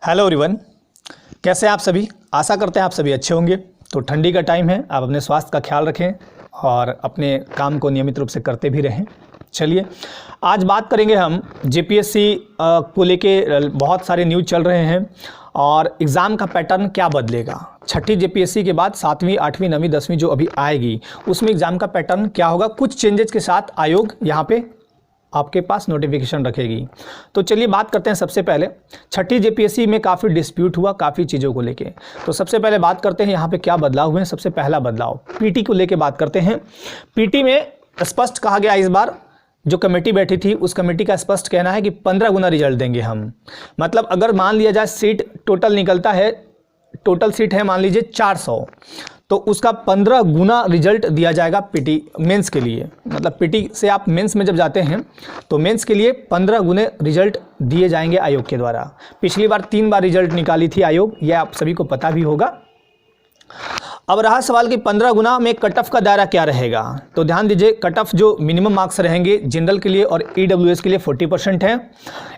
Hello everyone, कैसे हैं आप सभी। आशा करते हैं आप सभी अच्छे होंगे। तो ठंडी का टाइम है, आप अपने स्वास्थ्य का ख्याल रखें और अपने काम को नियमित रूप से करते भी रहें। चलिए आज बात करेंगे हम जेपीएससी को लेके बहुत सारे न्यूज़ चल रहे हैं और एग्ज़ाम का पैटर्न क्या बदलेगा। छठी जेपीएससी के बाद 7वीं 8वीं 9वीं 10वीं जो अभी आएगी उसमें एग्ज़ाम का पैटर्न क्या होगा, कुछ चेंजेस के साथ आयोग यहाँ पे आपके पास नोटिफिकेशन रखेगी। तो चलिए बात करते हैं। सबसे पहले छठी जेपीएससी में काफ़ी डिस्प्यूट हुआ काफ़ी चीज़ों को लेके। तो सबसे पहले बात करते हैं यहाँ पे क्या बदलाव हुए हैं। सबसे पहला बदलाव पीटी को लेके बात करते हैं। पीटी में स्पष्ट कहा गया, इस बार जो कमेटी बैठी थी उस कमेटी का स्पष्ट कहना है कि 15 गुना रिजल्ट देंगे हम। मतलब अगर मान लिया जाए सीट टोटल निकलता है, टोटल सीट है मान लीजिए 400, तो उसका 15 गुना रिजल्ट दिया जाएगा पीटी मेंस के लिए। मतलब पीटी से आप मेंस में जब जाते हैं तो मेंस के लिए 15 गुने रिजल्ट दिए जाएंगे आयोग के द्वारा। पिछली बार 3 बार रिजल्ट निकाली थी आयोग, यह आप सभी को पता भी होगा। अब रहा सवाल कि 15 गुना में कट ऑफ का दायरा क्या रहेगा। तो ध्यान दीजिए, कट ऑफ जो मिनिमम मार्क्स रहेंगे जनरल के लिए और ईडब्ल्यूएस के लिए 40% है,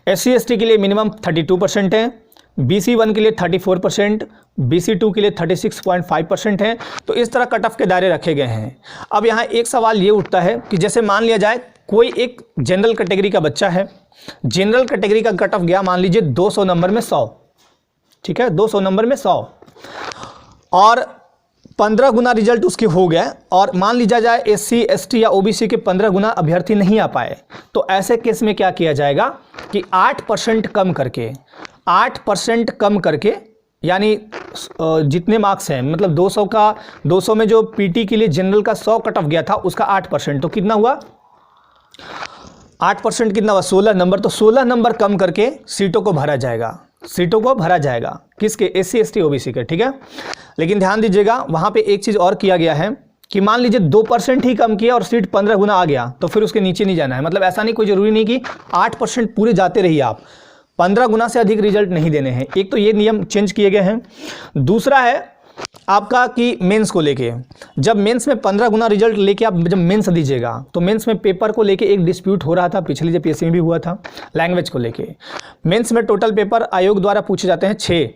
SC ST के लिए मिनिमम 32% है, BC1 के लिए 34%, BC2 के लिए 36.5% है। तो इस तरह कट ऑफ के दायरे रखे गए हैं। अब यहाँ एक सवाल ये उठता है कि जैसे मान लिया जाए कोई एक जनरल कैटेगरी का बच्चा है, जनरल कैटेगरी का कट ऑफ गया मान लीजिए 200 नंबर में 100, ठीक है, 200 नंबर में 100 और 15 गुना रिजल्ट उसके हो गए और मान लीजिए जाए SC ST या OBC के 15 गुना अभ्यर्थी नहीं आ पाए, तो ऐसे केस में क्या किया जाएगा कि 8% कम करके 8% कम करके, यानी जितने मार्क्स हैं, मतलब 200 में जो पीटी के लिए जनरल का 100 कट ऑफ गया था उसका 8%, तो कितना हुआ 8% कितना हुआ 16 नंबर। तो 16 नंबर कम करके सीटों को भरा जाएगा, सीटों को भरा जाएगा किसके, SC ST OBC के, ठीक है। लेकिन ध्यान दीजिएगा वहाँ पे एक चीज़ और किया गया है कि मान लीजिए 2% ही कम किया और सीट 15 गुना आ गया तो फिर उसके नीचे नहीं जाना है। मतलब ऐसा नहीं, कोई ज़रूरी नहीं कि 8% पूरे जाते रहिए आप, 15 गुना से अधिक रिजल्ट नहीं देने हैं। एक तो ये नियम चेंज किए गए हैं। दूसरा है आपका कि मेंस को लेके, जब मेंस में 15 गुना रिजल्ट लेके आप जब मेंस दीजिएगा तो मेंस में पेपर को लेके एक डिस्प्यूट हो रहा था, पिछली जेपीएससी में भी हुआ था, लैंग्वेज को लेके। मेंस में टोटल पेपर आयोग द्वारा पूछे जाते हैं 6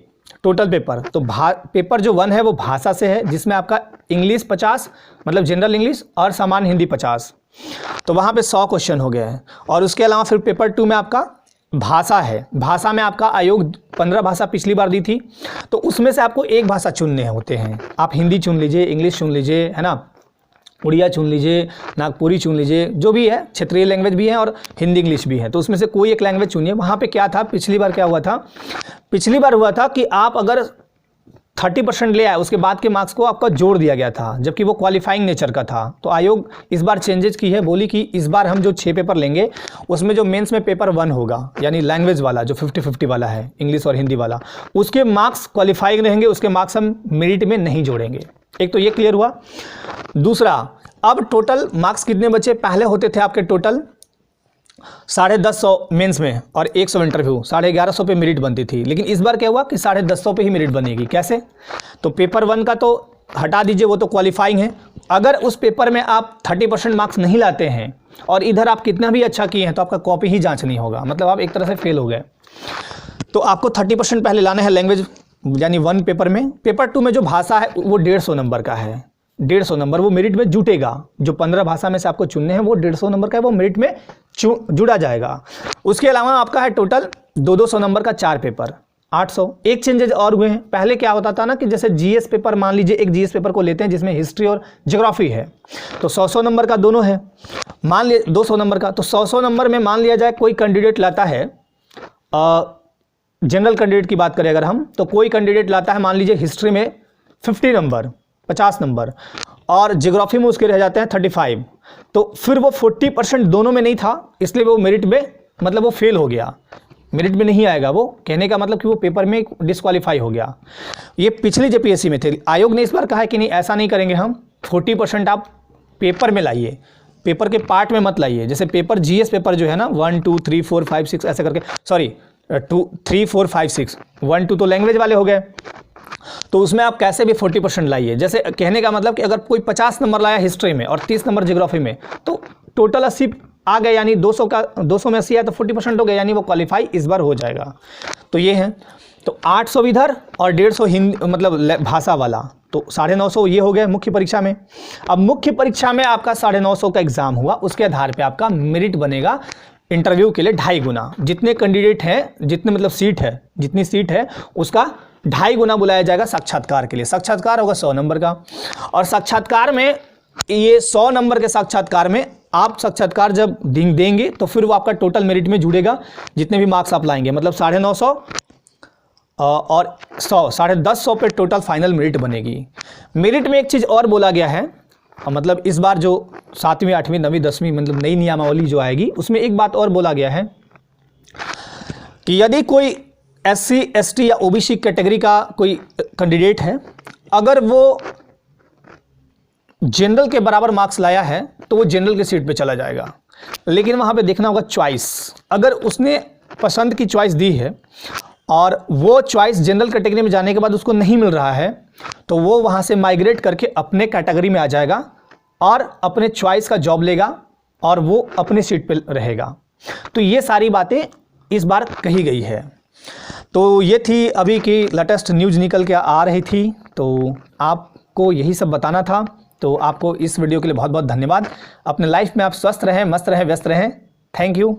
टोटल पेपर। तो पेपर जो 1 है वो भाषा से है, जिसमें आपका इंग्लिश 50, मतलब जनरल इंग्लिश, और सामान्य हिंदी 50, तो वहाँ पे 100 क्वेश्चन हो गया है। और उसके अलावा फिर पेपर 2 में आपका भाषा है। भाषा में आपका आयोग 15 भाषा पिछली बार दी थी, तो उसमें से आपको एक भाषा चुनने होते हैं। आप हिंदी चुन लीजिए, इंग्लिश चुन लीजिए, है ना, उड़िया चुन लीजिए, नागपुरी चुन लीजिए, जो भी है, क्षेत्रीय लैंग्वेज भी है और हिंदी इंग्लिश भी है, तो उसमें से कोई एक लैंग्वेज चुनिए। वहाँ पे क्या था, पिछली बार क्या हुआ था, पिछली बार हुआ था कि आप अगर 30% ले आए उसके बाद के मार्क्स को आपका जोड़ दिया गया था, जबकि वो क्वालिफाइंग नेचर का था। तो आयोग इस बार चेंजेस की है, बोली कि इस बार हम जो 6 पेपर लेंगे उसमें जो मेंस में पेपर 1 होगा, यानी लैंग्वेज वाला जो 50-50 वाला है, इंग्लिश और हिंदी वाला, उसके मार्क्स क्वालिफाइंग रहेंगे, उसके मार्क्स हम मेरिट में नहीं जोड़ेंगे। एक तो ये क्लियर हुआ। दूसरा, अब टोटल मार्क्स कितने बचे, पहले होते थे आपके टोटल 150 मेंस में और 100 इंटरव्यू, 1150 पे मेरिट बनती थी। लेकिन इस बार क्या हुआ कि 150 पे ही मेरिट बनेगी। कैसे, तो पेपर 1 का तो हटा दीजिए, वो तो क्वालिफाइंग है। अगर उस पेपर में आप 30% मार्क्स नहीं लाते हैं और इधर आप कितना भी अच्छा किए हैं तो आपका कॉपी ही जांच नहीं होगा, मतलब आप एक तरह से फेल हो गए। तो आपको 30% पहले लाना है लैंग्वेज, यानी 1 पेपर में। पेपर 2 में जो भाषा है वो 150 नंबर का है, 150 नंबर वो मेरिट में जुटेगा। जो 15 भाषा में से आपको चुनने हैं वो 150 नंबर का है, वो मेरिट में जुड़ा जाएगा। उसके अलावा आपका है टोटल 200 नंबर का 4 पेपर, 800। एक चेंजेज और हुए हैं। पहले क्या होता था ना कि जैसे जीएस पेपर, मान लीजिए एक जीएस पेपर को लेते हैं जिसमें हिस्ट्री और ज्योग्राफी है, तो 100 नंबर का दोनों है, मान लिया 200 नंबर का। तो 100 नंबर में मान लिया जाए कोई कैंडिडेट लाता है, जनरल कैंडिडेट की बात करें अगर हम, तो कोई कैंडिडेट लाता है मान लीजिए हिस्ट्री में 50 नंबर, 50 नंबर, और ज्योग्राफी में उसके रह जाते हैं 35, तो फिर वो 40% दोनों में नहीं था, इसलिए वो मेरिट में, मतलब वो फेल हो गया, मेरिट में नहीं आएगा। वो कहने का मतलब कि वो पेपर में डिस्क्वालीफाई हो गया। ये पिछली जेपीएससी में थे। आयोग ने इस बार कहा है कि नहीं, ऐसा नहीं करेंगे हम, 40% आप पेपर में लाइए, पेपर के पार्ट में मत लाइए। जैसे पेपर जीएस पेपर जो है ना, 1 2 3 4 5 6 ऐसे करके, सॉरी 2 3 4 5 6, 1 2 तो लैंग्वेज वाले हो गए, तो उसमें आप कैसे भी 40% लाइए। जैसे कहने का मतलब कि अगर कोई 50 नंबर लाया हिस्ट्री में और 30 नंबर ज्योग्राफी में, तो टोटल 80 आ गए, यानी 200 में 80 आया तो 40% हो गया, यानी वो क्वालिफाई इस बार हो जाएगा। तो ये है, तो 800 इधर और 150 हिंदी मतलब भाषा वाला, तो 950 ये हो गया मुख्य परीक्षा में। अब मुख्य परीक्षा में आपका 950 का एग्जाम हुआ, उसके आधार पे आपका मेरिट बनेगा इंटरव्यू के लिए 2.5 गुना। जितने कैंडिडेट हैं, जितने मतलब सीट है, जितनी सीट है उसका 2.5 गुना बुलाया जाएगा साक्षात्कार के लिए। साक्षात्कार होगा 100 नंबर का, और साक्षात्कार में ये 100 नंबर के साक्षात्कार में आप साक्षात्कार जब देंगे तो फिर वो आपका टोटल मेरिट में जुड़ेगा, जितने भी मार्क्स आप लाएंगे, मतलब 950 और 100, 150 पे टोटल फाइनल मेरिट बनेगी। मेरिट में एक चीज़ और बोला गया है, मतलब इस बार जो 7वीं 8वीं 9वीं 10वीं मतलब नई नियमावली जो आएगी उसमें एक बात और बोला गया है कि यदि कोई SC ST या OBC कैटेगरी का कोई कैंडिडेट है, अगर वो जनरल के बराबर मार्क्स लाया है तो वो जनरल की सीट पे चला जाएगा। लेकिन वहाँ पे देखना होगा चॉइस, अगर उसने पसंद की चॉइस दी है और वो चॉइस जनरल कैटेगरी में जाने के बाद उसको नहीं मिल रहा है तो वो वहाँ से माइग्रेट करके अपने कैटेगरी में आ जाएगा और अपने चॉइस का जॉब लेगा और वो अपने सीट पे रहेगा। तो ये सारी बातें इस बार कही गई है। तो ये थी अभी की लेटेस्ट न्यूज़ निकल के आ रही थी, तो आपको यही सब बताना था। तो आपको इस वीडियो के लिए बहुत बहुत धन्यवाद। अपने लाइफ में आप स्वस्थ रहें, मस्त रहें, व्यस्त रहें। Thank you.